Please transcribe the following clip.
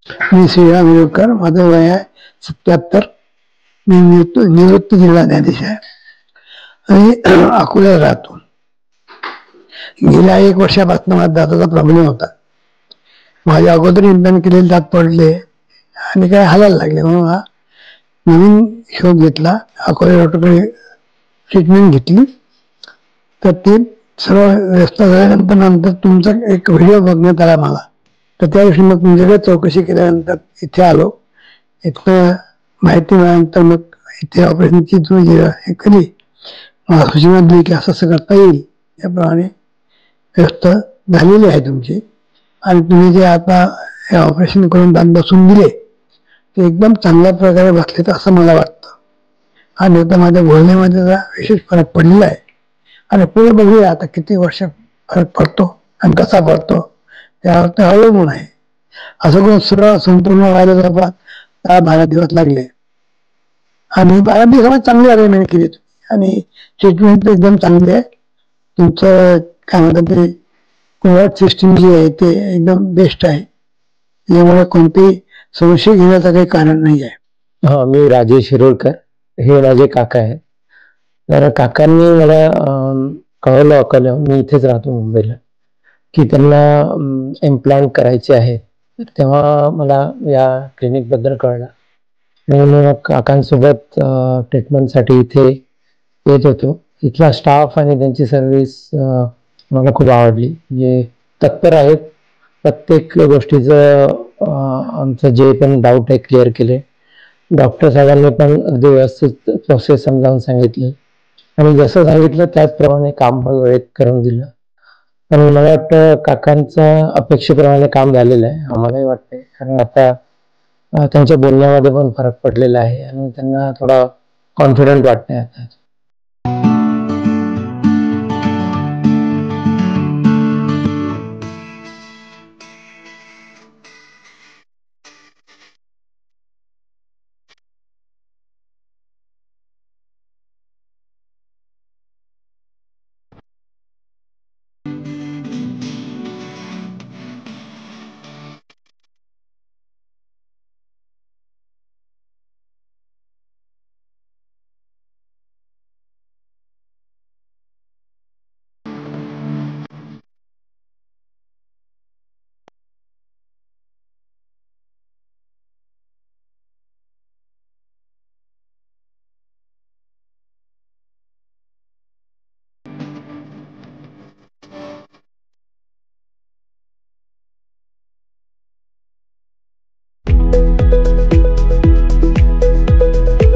मी श्रीराम विरोडकर, माझं वय आहे 77. मी निवृत्त जिल्हा न्यायाधीश आहे आणि अकोल्याला राहतो. गेल्या 1 वर्षापासून मला दाताचा प्रॉब्लेम होता. माझ्या अगोदर इम्प्लांट केलेले दात पडले आणि काय हालायला लागले, म्हणून हा नवीन शोध घेतला. अकोला डॉक्टरकडे ट्रीटमेंट घेतली, तर ते सर्व व्यवस्था झाल्यानंतर तुमचा एक व्हिडिओ बघण्यात आला मला. तर त्या दिवशी मग तुमच्याकडे चौकशी केल्यानंतर इथे आलो. इथं माहिती मिळाल्यानंतर मग इथे ऑपरेशनची तुम्ही हे केली, मला सूचना दिली की असं असं करता येईल. त्याप्रमाणे व्यवस्था झालेली आहे तुमची. आणि तुम्ही जे आता हे ऑपरेशन करून दात बसून दिले ते एकदम चांगल्या प्रकारे बसलेत असं मला वाटतं. आणि आता माझ्या बोलण्यामध्ये जरा विशेष फरक पडलेला आहे. आणि पुढे बघूया आता किती वर्ष फरक पडतो आणि कसा पडतो त्यावर ते अवलंबून आहे. असं करून सर्व संपूर्ण व्हायला जवळपास 10-12 दिवस लागले. आणि 12 दिवसामध्ये चांगली अरेंजमेंट केली आणि ट्रीटमेंट एकदम चांगली आहे. तुमचं काय म्हणतात ते कोवॅक्स सिस्टीम जी आहे ते एकदम बेस्ट आहे. यामुळे कोणतेही संशय घेण्याचं काही कारण नाही आहे. हा, मी राजेश शिरोडकर, हे माझे काका आहे. तर काकांनी मला कळवलं अकोला, मी इथेच राहतो मुंबईला, की त्यांना इम्प्लांट करायचे आहे. तर तेव्हा मला या क्लिनिकबद्दल कळलं. म्हणून मग काकांसोबत ट्रीटमेंटसाठी इथे येत होतो. इथला स्टाफ आणि त्यांची सर्व्हिस मला खूप आवडली. म्हणजे तत्पर आहेत. प्रत्येक गोष्टीचं आमचं जे पण डाऊट आहे क्लिअर केले. डॉक्टर साहेबांनी पण अगदी व्यवस्थित प्रोसेस समजावून सांगितली आणि जसं सांगितलं त्याचप्रमाणे काम पण वेळेत करून दिलं. पण मला वाटतं काकांचं अपेक्षेप्रमाणे काम झालेलं आहे, आम्हालाही वाटतंय. कारण आता त्यांच्या बोलण्यामध्ये पण फरक पडलेला आहे आणि त्यांना थोडा कॉन्फिडंट वाटतंय आता.